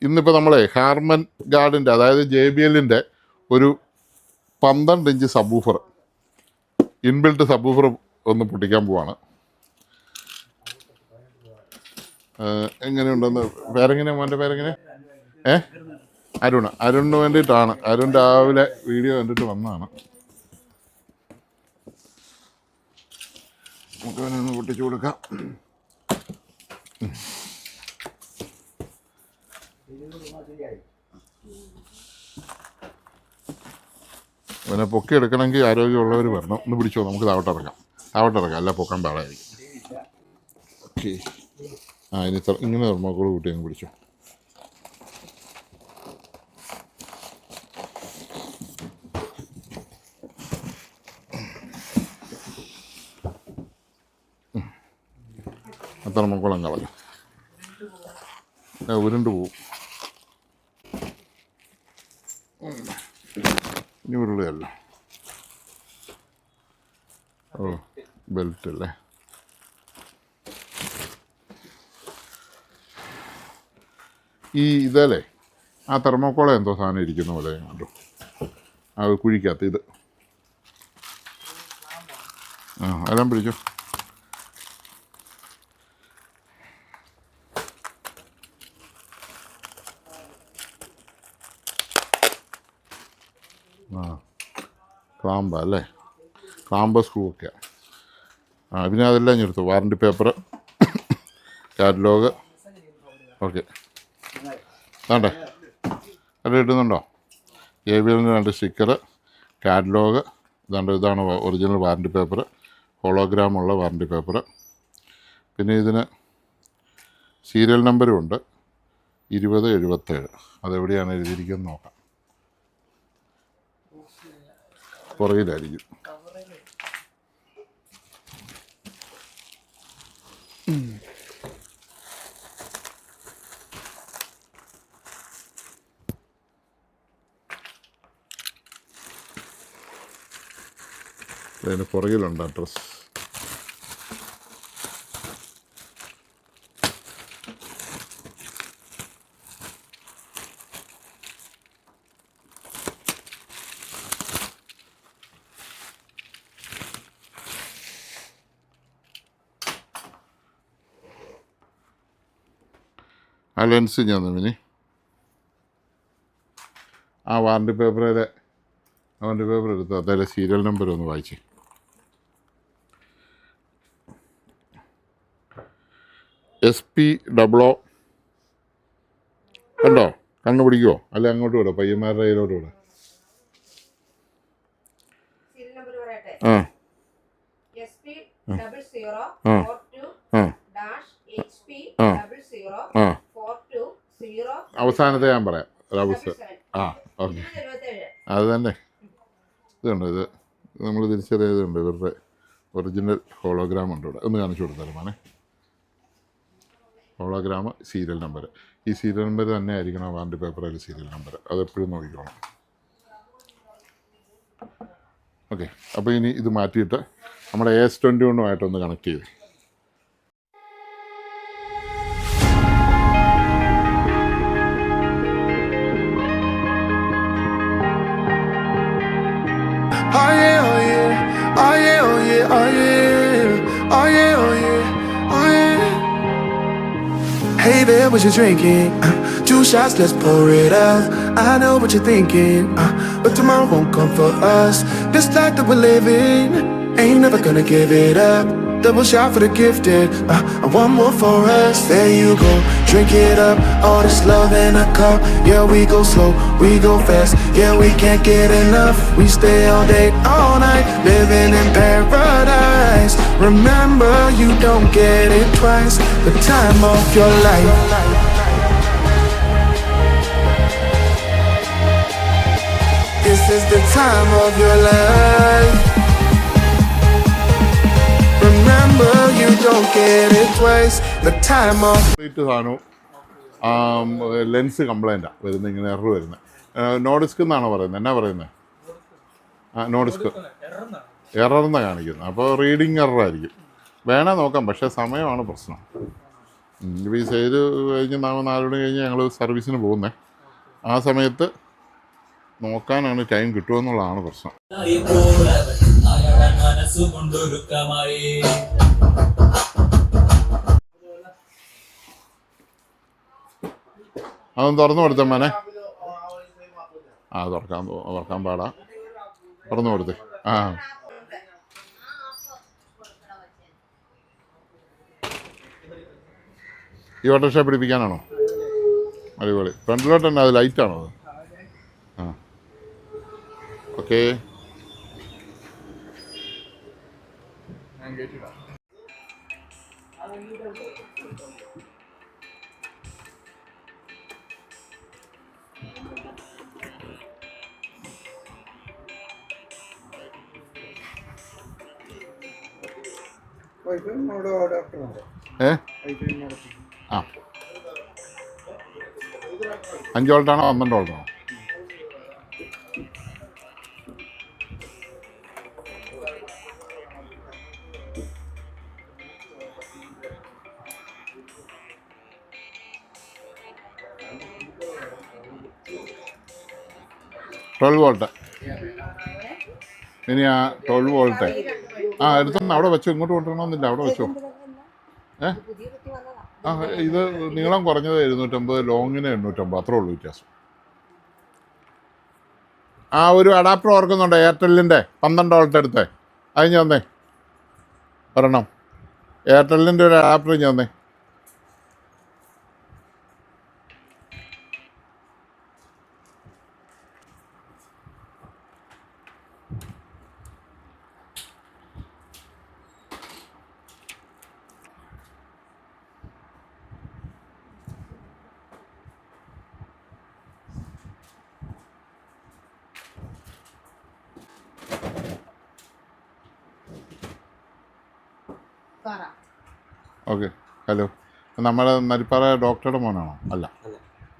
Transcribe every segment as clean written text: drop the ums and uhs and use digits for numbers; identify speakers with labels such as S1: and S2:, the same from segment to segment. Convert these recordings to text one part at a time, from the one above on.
S1: ഇന്നിപ്പോൾ നമ്മളെ ഹാർമൻ ഗാർഡിൻ്റെ അതായത് JBLൻ്റെ ഒരു 12 ഇഞ്ച് സബ്വൂഫർ ഇൻബിൽട്ട് സബ്വൂഫർ ഒന്ന് പൊട്ടിക്കാൻ പോവാണ്. എങ്ങനെയുണ്ടെന്ന് പേരെങ്ങനെയാണ് മോൻ്റെ പേരെങ്ങനെ? അരുണിന് വേണ്ടിയിട്ടാണ്. അരുൺ രാവിലെ വീഡിയോ കണ്ടിട്ട് വന്നതാണ്. നമുക്ക് അവനൊന്ന് പൊട്ടിച്ചു കൊടുക്കാം. അവനെ പൊക്കിയെടുക്കണമെങ്കിൽ ആരോഗ്യമുള്ളവർ വരണം. ഒന്ന് പിടിച്ചോ, നമുക്ക് താവട്ട് ഇറക്കാം അല്ല പൊക്കാൻ പാടായിരിക്കും. ഓക്കെ, ഇനി ഇങ്ങനെ തെർമോക്കോൾ കൂട്ടി അങ്ങ് പിടിച്ചോ. തെർമോക്കോളം കളഞ്ഞു, ഉരുണ്ട് പോവും. ഇനി ഉരുളയല്ല. ഓ, ബെൽറ്റ് അല്ലേ. ഇതല്ലേ ആ തെർമോക്കോള എന്തോ സാധനം ഇരിക്കുന്ന പോലെ കണ്ടു. ആ കുഴിക്കകത്ത് ഇത് എല്ലാം പിടിച്ചോ. ക്ലാമ്പ് അല്ലേ, ക്ലാമ്പ് സ്ക്രൂ ഒക്കെ. പിന്നെ അതെല്ലാം ഞെടുത്തു. Warranty paper, catalogue. ഓക്കെ, വേണ്ടേ അത് ഇടുന്നുണ്ടോ? JBLൻ്റെ 2 സ്റ്റിക്കർ, കാറ്റലോഗ്. ഇതാണ് ഒറിജിനൽ വാറണ്ടി പേപ്പർ, ഹോളോഗ്രാമുള്ള വാറണ്ടി പേപ്പർ. പിന്നെ ഇതിന് സീരിയൽ നമ്പരും ഉണ്ട്, 2077. അതെവിടെയാണ് എഴുതിയിരിക്കുന്നത് നോക്കാം. പുറകിലായിരിക്കും. അതിന് പുറകിലുണ്ട് അഡ്രസ്. ആ ലെൻസ് ഞാൻ പിന്നെ ആ വാറണ്ടി പേപ്പർ എടുത്ത് അതേ സീരിയൽ നമ്പർ ഒന്ന് വായിച്ചേ. SP00 കണ്ടോ? കണ്ണു പിടിക്കുമോ? അല്ലെ അങ്ങോട്ട് വിടാം, പയ്യന്മാരുടെ കയ്യിലോട്ട് വിടാം. അവസാനത്തെ ഞാൻ പറയാം. ഓക്കെ, അത് തന്നെ. ഇതുണ്ട്, ഇത് നമ്മൾ തിരിച്ചറിയതുണ്ട്. ഇവരുടെ ഒറിജിനൽ ഹോളോഗ്രാം ഉണ്ട് ഇവിടെ. ഒന്ന് കാണിച്ചു കൊടുത്താലും മോനെ. Hologram, serial number. ഈ സീരിയൽ നമ്പർ തന്നെ ആയിരിക്കണം വാറണ്ടി പേപ്പറിൽ സീരിയൽ നമ്പർ. അതെപ്പോഴും നോക്കിക്കോണം. ഓക്കെ, അപ്പോൾ ഇനി ഇത് മാറ്റിയിട്ട് നമ്മുടെ AS21 കണക്ട് ചെയ്ത്
S2: Hey there, what you drinking? 2 shots, let's pour it out. I know what you're thinking, but tomorrow won't come for us. This life that we're living, ain't never gonna give it up. Double shot for the gifted, and one more for us. There you go, drink it up. All this love in a cup. Yeah, we go slow, we go fast. Yeah, we can't get enough. We stay all day, all night, living in paradise. Remember, you don't get it twice. The time of your life. This is the time of your life. Remember, you don't get it twice. The time of
S1: സാധനവും lens കംപ്ലൈൻറ്റാണ് വരുന്നത്. ഇങ്ങനെ error വരുന്നത്. നോഡിസ്ക് എന്നാണോ പറയുന്നത്? എന്നാ പറയുന്നത്? നോഡിസ്ക് എറർന്നാണ് കാണിക്കുന്നത്. അപ്പോൾ റീഡിങ് എററായിരിക്കും. വേണേൽ നോക്കാം, പക്ഷേ സമയമാണ് പ്രശ്നം. ഇപ്പോൾ ഈ സെയിൽ കഴിഞ്ഞ് 4 മണി കഴിഞ്ഞ് ഞങ്ങൾ സർവീസിന് പോകുന്നേ. ആ സമയത്ത് നോക്കാനാണ് ടൈം കിട്ടുമെന്നുള്ളതാണ് പ്രശ്നം. അതൊന്ന് തുറന്നു കൊടുത്തേ മോനെ. ആ തുറക്കാൻ പാടാ. തുറന്നു കൊടുത്തേ. ആ ഈ ഓട്ടോറിക്ഷ പിടിപ്പിക്കാനാണോ? അടിപൊളി. ഫ്രണ്ടിലോട്ട് തന്നെ അത് ലൈറ്റാണോ അത്? ആ ഓക്കെ. ഏ ആ 5 വോൾട്ടാണോ 12 വോൾട്ടാണോ? Twelve volt. ഇനി ആ 12 വോൾട്ട് എടുത്തൊന്ന് അവിടെ വെച്ചോ. ഇങ്ങോട്ട് കൊണ്ടുവരണമെന്നില്ല, അവിടെ വെച്ചോ. ആ ഇത് നീളം കുറഞ്ഞത് 750, ലോങ്ങിന് 850, അത്രേ ഉള്ളൂ വ്യത്യാസം. ആ ഒരു അഡാപ്റ്റർ ഓർക്കുന്നുണ്ടോ? എയർടെല്ലിൻ്റെ 12 വോൾട്ട് എടുത്തേ. അത് ഞാൻ വന്നേ ഒരെണ്ണം. എയർടെല്ലിൻ്റെ ഒരു അഡാപ്റ്റർ ഞാൻ വന്നേ. ഓക്കെ. ഹലോ, നമ്മുടെ നരിപ്പാറ ഡോക്ടറുടെ മോനാണോ? അല്ല,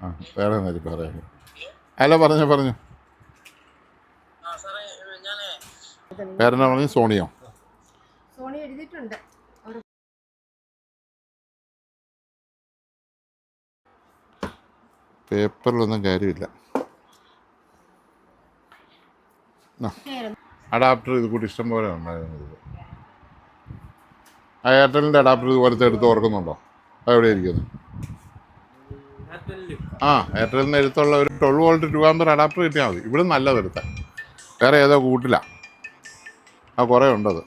S1: ആ വേറെ നരിപ്പാറയാണ്. ഹലോ, പറഞ്ഞു. പേരെന്നാ പറഞ്ഞു? സോണിയോ? പേപ്പറിലൊന്നും കാര്യമില്ല. അഡാപ്റ്റർ ഇത് കൂടി ഇഷ്ടം പോലെ ഉണ്ടായിരുന്നത്. ആ എയർടെല്ലിൻ്റെ അഡാപ്റ്റർ ഇതുപോലത്തെ എടുത്ത് ഓർക്കുന്നുണ്ടോ? അതെവിടെ ഇരിക്കുന്നത്? ആ എയർടെല്ലിന് എടുത്തുള്ള ഒരു 12 വോൾട്ട് 2 ആമ്പർ അഡാപ്റ്റർ കിട്ടിയാൽ മതി. ഇവിടെ നല്ലത് എടുത്താൽ. വേറെ ഏതോ കൂട്ടില്ല. ആ കുറേ ഉണ്ടത്.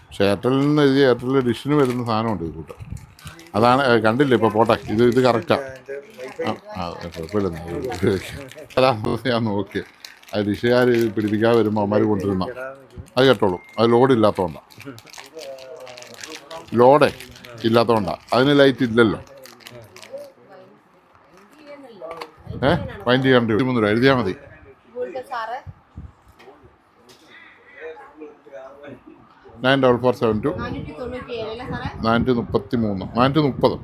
S1: പക്ഷേ എയർടെല്ലിൽ നിന്ന് എഴുതി എയർടെല്ലിൽ ഡിഷിന് വരുന്ന സാധനമുണ്ട് ഇത് കൂട്ട്. അതാണ് കണ്ടില്ല ഇപ്പോൾ പോട്ടെ. ഇത് കറക്റ്റാണ്. ആ കുഴപ്പമില്ല. അതാ ഞാൻ നോക്കി. അത് ഡിഷുകാർ പിടിപ്പിക്കാതെ വരുമ്പോൾ അവന്മാർ കൊണ്ടുവരുന്ന അത് കേട്ടോളും. അത് ലോഡില്ലാത്തതുകൊണ്ടാണ്. ലോഡേ ഇല്ലാത്തതുകൊണ്ടാണ്. അതിന് ലൈറ്റ് ഇല്ലല്ലോ. വൈൻഡ് ചെയ്യാണ്ട് 3 രൂപ എഴുതിയാൽ മതി. 9447 433 430.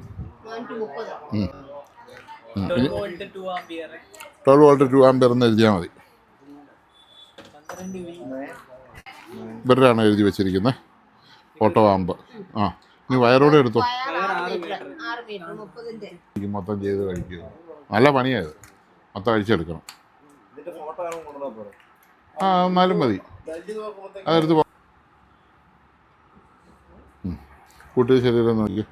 S1: 12 വോൾട്ട് 2 ആമ്പർ എന്ന് എഴുതിയാൽ മതി. ഇവരുടെയാണ് എഴുതി വെച്ചിരിക്കുന്നത്. Auto amp. ആ ഇനി വയറോടെ എടുത്തോ. മൊത്തം ചെയ്ത് കഴിക്കുക. നല്ല പണിയായത്. മൊത്തം അഴിച്ചെടുക്കണം. ആ എന്നാലും മതി. അതെടുത്ത് കൂട്ടി ശരീരം നോക്കി.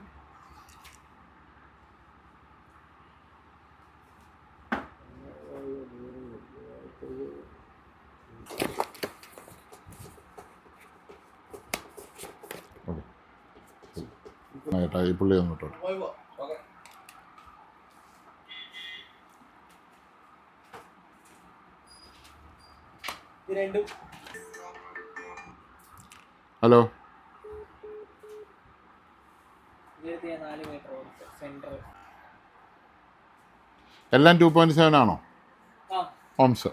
S1: ഓക്കെ ഈ പുള്ളി ഒന്ന് ഇട്ടോ. ഹലോ, എല്ലാം 2.7 ആണോ? ഓംസ്.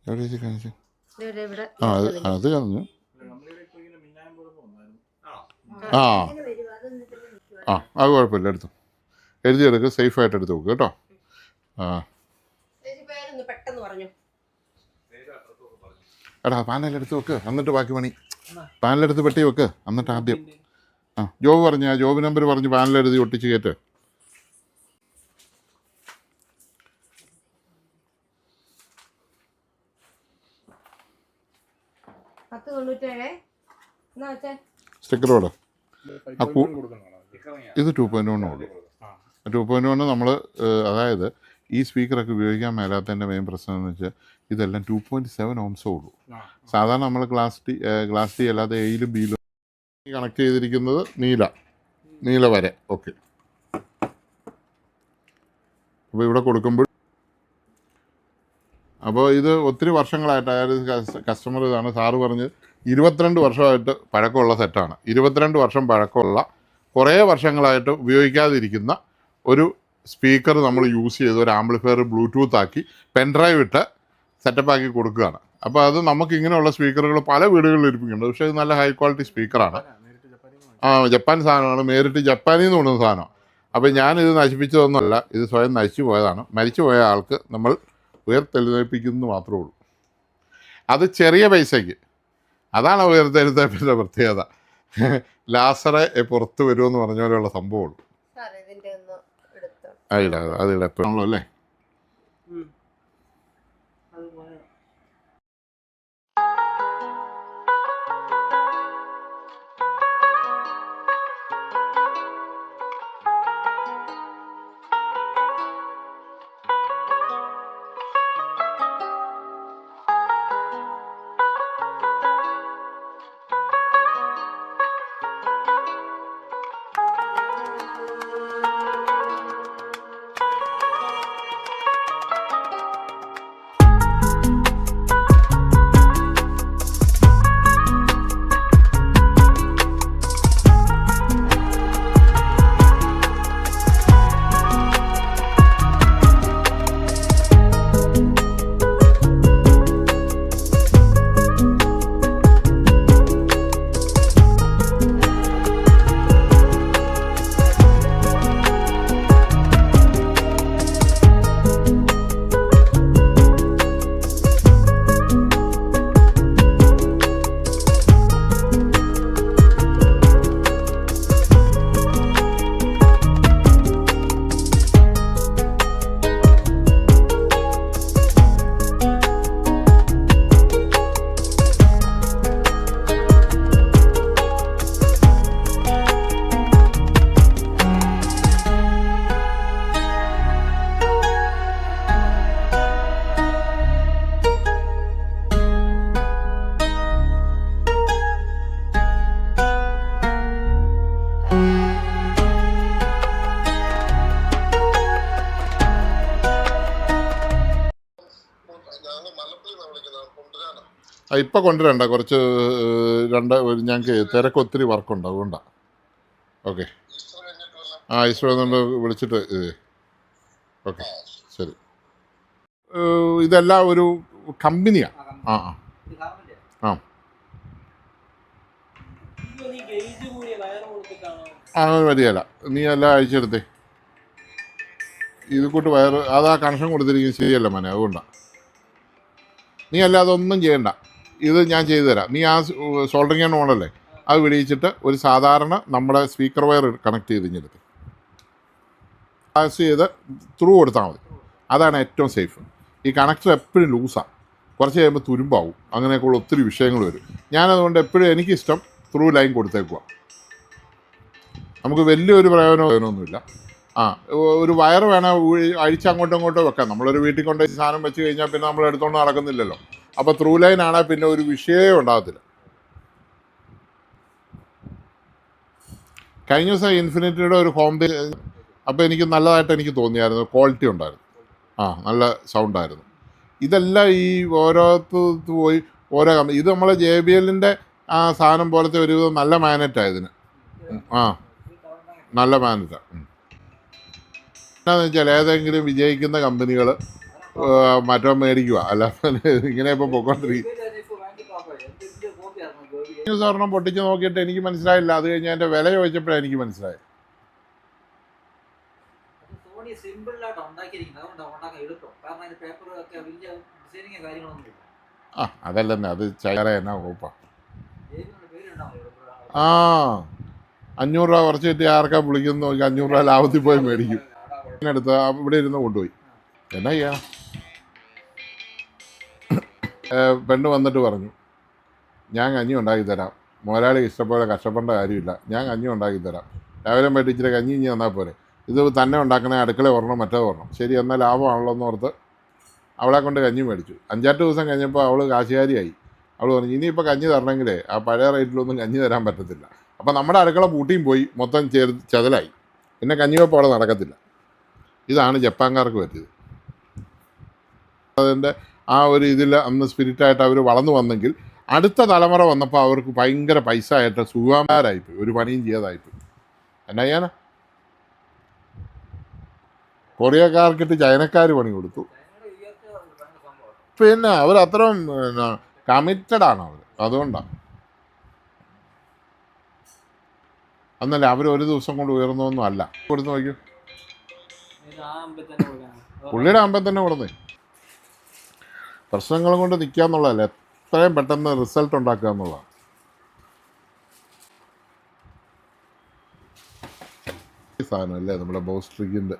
S1: എവിടെ ചേച്ചി കാണിച്ചു?
S3: ഇവിടെ
S1: ആ അത് കളഞ്ഞു. ആ ആ അത് കുഴപ്പമില്ല, എടുത്തു എഴുതിയെടുക്കുക, സേഫായിട്ട് എടുത്ത് വെക്കുക കേട്ടോ. ആ
S3: പെട്ടെന്ന് പറഞ്ഞു.
S1: എടാ പാനലെടുത്ത് വെക്ക്, എന്നിട്ട് ബാക്കി പണി. പാനലെടുത്ത് പെട്ടി വെക്ക്, എന്നിട്ട് ആദ്യം ജോബ് പറഞ്ഞു, ആ ജോബ് നമ്പർ പറഞ്ഞ് പാനലെഴുതി ഒട്ടിച്ച് കയറ്റ്. സ്റ്റിക്കറോട് ഇത് 2.1 ഉള്ളൂ. 2.1 നമ്മൾ അതായത് ഈ സ്പീക്കറൊക്കെ ഉപയോഗിക്കാൻ മേലാത്തതിൻ്റെ മെയിൻ പ്രശ്നം എന്ന് വെച്ചാൽ ഇതെല്ലാം 2.7 ഓംസേ ഉള്ളൂ. സാധാരണ നമ്മൾ ഗ്ലാസ് ടി അല്ലാതെ എയിലും ബിയിലും കണക്ട് ചെയ്തിരിക്കുന്നത് നീല വരെ. ഓക്കെ, അപ്പോൾ ഇവിടെ കൊടുക്കുമ്പോൾ അപ്പോൾ ഇത് ഒത്തിരി വർഷങ്ങളായിട്ട് അതായത് കസ്റ്റമർ ഇതാണ് സാറ് പറഞ്ഞ് 22 വർഷമായിട്ട് പഴക്കമുള്ള സെറ്റാണ്. 22 വർഷം പഴക്കമുള്ള കുറേ വർഷങ്ങളായിട്ട് ഉപയോഗിക്കാതിരിക്കുന്ന ഒരു സ്പീക്കർ നമ്മൾ യൂസ് ചെയ്ത് ഒരു ആംപ്ലിഫയർ ബ്ലൂടൂത്ത് ആക്കി പെൻഡ്രൈവ് ഇട്ട് സെറ്റപ്പാക്കി കൊടുക്കുകയാണ്. അപ്പോൾ അത് നമുക്ക് ഇങ്ങനെയുള്ള സ്പീക്കറുകൾ പല വീടുകളിൽ ഇരിപ്പിക്കുന്നുണ്ട്. പക്ഷേ ഇത് നല്ല ഹൈ ക്വാളിറ്റി സ്പീക്കറാണ്. ജപ്പാൻ സാധനമാണ്, നേരിട്ട് ജപ്പാനിൽ നിന്ന് കൊണ്ടുവന്ന സാധനം. അപ്പോൾ ഞാനിത് നശിപ്പിച്ചതൊന്നുമല്ല, ഇത് സ്വയം നശിച്ചു പോയതാണ്. മരിച്ചു പോയ ആൾക്ക് നമ്മൾ ഉയർത്തെഴുന്നേൽപ്പിക്കുന്നത് മാത്രമേ ഉള്ളൂ. അത് ചെറിയ പൈസയ്ക്ക്, അതാണ് ഉയർത്തെഴുന്നേൽപ്പിൻ്റെ പ്രത്യേകത. ലാസറെ പുറത്ത് വരുമെന്ന് പറഞ്ഞ പോലെയുള്ള സംഭവമുള്ളൂ. അതില്ല എപ്പോഴാണല്ലോ അല്ലേ. ഇപ്പം കൊണ്ടുവരണ്ട, കുറച്ച് ഞങ്ങൾക്ക് തിരക്ക് ഒത്തിരി വർക്കുണ്ട്, അതുകൊണ്ടാണ്. ഓക്കെ, ഈസ്റ്റർ വന്നുകൊണ്ട് വിളിച്ചിട്ട് ഓക്കെ ശരി. ഇതെല്ലാം ഒരു കമ്പനിയാണ്. വരികയല്ല, നീ എല്ലാം അയച്ചെടുത്തേ. ഇത് കൂട്ട് വയറ് അതാ കണക്ഷൻ കൊടുത്തിരിക്കുന്നത് ശരിയല്ല മോനെ, അതുകൊണ്ടാണ്. നീ അല്ലാതെ ഒന്നും ചെയ്യണ്ട, ഇത് ഞാൻ ചെയ്തു തരാം. നീ ആ സോൾഡറിങ് ആണ് ഓണല്ലേ, അത് വിടിയിച്ചിട്ട് ഒരു സാധാരണ നമ്മുടെ സ്പീക്കർ വയർ കണക്ട് ചെയ്തിഞ്ഞെടുത്ത് പാസ് ചെയ്ത് ത്രൂ കൊടുത്താൽ മതി. അതാണ് ഏറ്റവും സേഫ്. ഈ കണക്ടർ എപ്പോഴും ലൂസാണ്, കുറച്ച് കഴിയുമ്പോൾ തുരുമ്പാവും, അങ്ങനെയൊക്കെയുള്ള ഒത്തിരി വിഷയങ്ങൾ വരും. ഞാനതുകൊണ്ട് എപ്പോഴും എനിക്കിഷ്ടം ത്രൂ ലൈൻ കൊടുത്തേക്കുക. നമുക്ക് വലിയൊരു പ്രയോജനമൊന്നുമില്ല. ഒരു വയർ വേണം അഴിച്ച് അങ്ങോട്ടും ഇങ്ങോട്ടും വെക്കാം. നമ്മളൊരു വീട്ടിൽ കൊണ്ട് സാധനം വെച്ച് കഴിഞ്ഞാൽ പിന്നെ നമ്മൾ എടുത്തുകൊണ്ട് നടക്കുന്നില്ലല്ലോ. അപ്പോൾ ത്രൂ ലൈൻ ആണെങ്കിൽ പിന്നെ ഒരു വിഷയമേ ഉണ്ടാകത്തില്ല. കഴിഞ്ഞ ദിവസം ഇൻഫിനിറ്റിയുടെ ഒരു ഹോം തിയേറ്റർ, അപ്പോൾ എനിക്ക് നല്ലതായിട്ട് എനിക്ക് തോന്നിയായിരുന്നു, ക്വാളിറ്റി ഉണ്ടായിരുന്നു, നല്ല സൗണ്ടായിരുന്നു. ഇതെല്ലാം ഈ ഓരോത്ത് പോയി ഓരോ ഇത് നമ്മളെ JBLൻ്റെ ആ സാധനം പോലത്തെ ഒരു നല്ല മാഗ്നറ്റാണ് ഇതിന്. നല്ല മാഗ്നറ്റാണ്. എന്താണെന്ന് വെച്ചാൽ ഏതെങ്കിലും വിജയിക്കുന്ന കമ്പനികൾ മറ്റോ മേടിക്കുക. അല്ല ഇങ്ങനെ ഇപ്പം പൊക്കോണ്ടിരിക്കും. സ്വർണം പൊട്ടിച്ച് നോക്കിയിട്ട് എനിക്ക് മനസ്സിലായില്ല. അത് കഴിഞ്ഞ് അതിൻ്റെ വില ചോദിച്ചപ്പോഴാണ് എനിക്ക് മനസ്സിലായത്. ആ അതല്ലെന്നേ, അത് ചൈറ എന്നാ കോപ്പാ. ആ 500 രൂപ കുറച്ച് കിട്ടി ആർക്കാ വിളിക്കുന്നു നോക്കി 500 രൂപ ലാഭത്തിൽ പോയി മേടിക്കും. എടുത്ത് ഇവിടെ ഇരുന്ന് കൊണ്ടുപോയി. എന്നാ ചെയ്യാ. പെണ്ണ് വന്നിട്ട് പറഞ്ഞു, ഞാൻ കഞ്ഞി ഉണ്ടാക്കി തരാം, മുതലാളി ഇഷ്ടംപോലെ കഷ്ടപ്പെടേണ്ട കാര്യമില്ല, ഞാൻ കഞ്ഞി ഉണ്ടാക്കി തരാം, രാവിലെ പോയിട്ട് ഇച്ചിരി കഞ്ഞി ഇഞ്ഞി തന്നാൽ പോരെ, ഇത് തന്നെ ഉണ്ടാക്കണേ, അടുക്കള ഓർണം മറ്റേ ഓർണം. ശരി എന്നാൽ ലാഭമാണല്ലോ എന്ന് ഓർത്ത് അവളെ കൊണ്ട് കഞ്ഞി മേടിച്ചു. 5-8 ദിവസം കഴിഞ്ഞപ്പോൾ അവൾ കാശുകാരിയായി. അവൾ പറഞ്ഞു, ഇനിയിപ്പോൾ കഞ്ഞി തരണമെങ്കിലേ ആ പഴയ റേറ്റിലൊന്നും കഞ്ഞി തരാൻ പറ്റത്തില്ല. അപ്പോൾ നമ്മുടെ അടുക്കള പൂട്ടിയും പോയി, മൊത്തം ചെതലായി, പിന്നെ കഞ്ഞിവെപ്പ് അവിടെ നടക്കത്തില്ല. ഇതാണ് ജപ്പാൻകാർക്ക് പറ്റിയത്. അതിൻ്റെ ആ ഒരു ഇതിൽ അന്ന് സ്പിരിറ്റായിട്ട് അവർ വളർന്നു വന്നെങ്കിൽ അടുത്ത തലമുറ വന്നപ്പോൾ അവർക്ക് ഭയങ്കര പൈസ ആയിട്ട് സുഖമാരായിപ്പോയി, ഒരു പണിയും ചെയ്യാതായിപ്പോയി. എന്നാ ചെയ്യാനാ. കൊറിയക്കാർക്കിട്ട് ചൈനക്കാർ പണി കൊടുത്തു. പിന്നെ അവർ അത്രയും കമ്മിറ്റഡാണ് അവർ, അതുകൊണ്ടാണ്. എന്നല്ല അവർ ഒരു ദിവസം കൊണ്ട് ഉയർന്നൊന്നും അല്ല. കൊടുത്ത് നോക്കൂ, പുള്ളിയുടെ ആകുമ്പോൾ തന്നെ കൊടുന്നേ. പ്രശ്നങ്ങളും കൊണ്ട് നിൽക്കുക എന്നുള്ളതല്ല, എത്രയും പെട്ടെന്ന് റിസൾട്ട് ഉണ്ടാക്കുക എന്നുള്ളതാണ്. ഈ സാധനം അല്ലേ നമ്മുടെ ബോസ്ട്രിക്കിൻ്റെ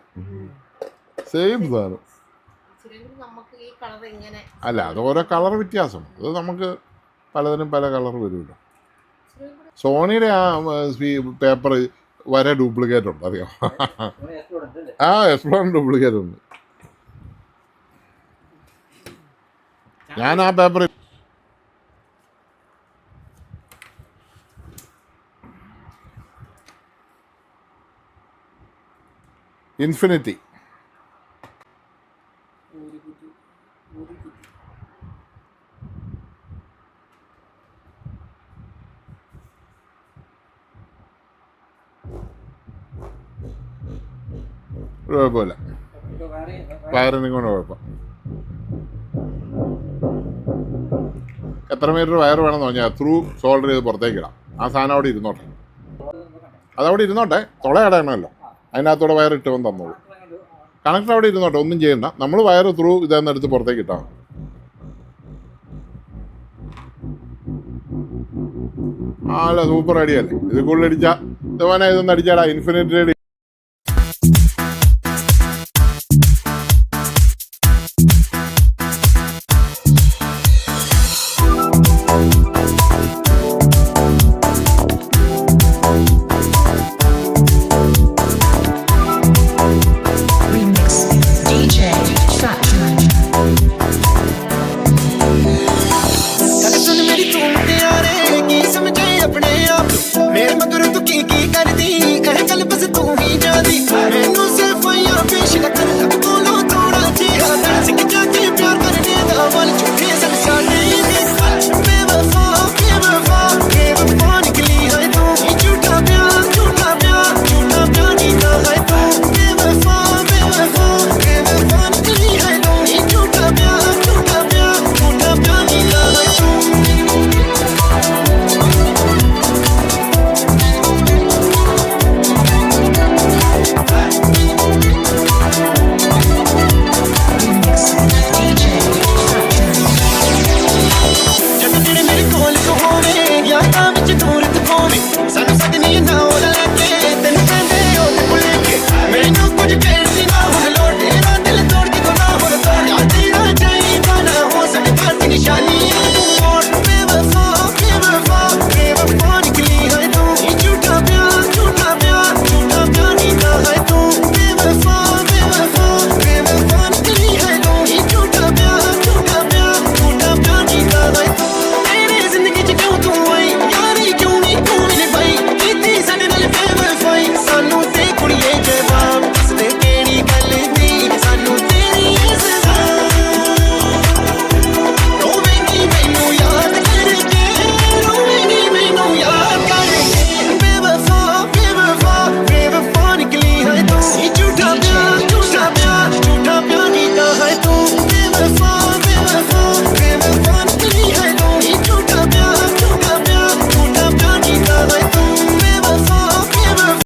S1: സെയിം സാധനം. അല്ല, അത് ഓരോ കളർ വ്യത്യാസം. അത് നമുക്ക് പലതിനും പല കളർ വരുമല്ലോ. സോണിയുടെ ആ പേപ്പർ വരെ ഡ്യൂപ്ലിക്കേറ്റ് ഉണ്ട്, അറിയാം. ആ എക്സ്പ്ലോറിന് ഡ്യൂപ്ലിക്കേറ്റ് ഉണ്ട്. ഞാൻ ആ പേപ്പർ ഇൻഫിനിറ്റി കുഴപ്പമില്ല, വയറിനും കൊണ്ട് കുഴപ്പം. എത്ര മീറ്റർ വയർ വേണമെന്ന് പറഞ്ഞാൽ ത്രൂ സോൾഡർ ചെയ്ത് പുറത്തേക്ക് ഇടാം. ആ സാധനം അവിടെ ഇരുന്നോട്ടെ, അതവിടെ ഇരുന്നോട്ടെ, തുളയടയണമല്ലോ, അതിനകത്തൂടെ വയർ ഇട്ട് വന്ന് തന്നോളൂ. കണക്ടർ അവിടെ ഇരുന്നോട്ടെ, ഒന്നും ചെയ്യണ്ട. നമ്മൾ വയർ ത്രൂ ഇതെന്ന് എടുത്ത് പുറത്തേക്ക് ഇട്ടാൽ മതി. അല്ല സൂപ്പർ ഐഡിയ അല്ലേ. ഇത് കൂടുതലടിച്ചാൽ ഇതുപോലെ ഇതൊന്നും അടിച്ചാടാ, ഇൻഫിനിറ്റി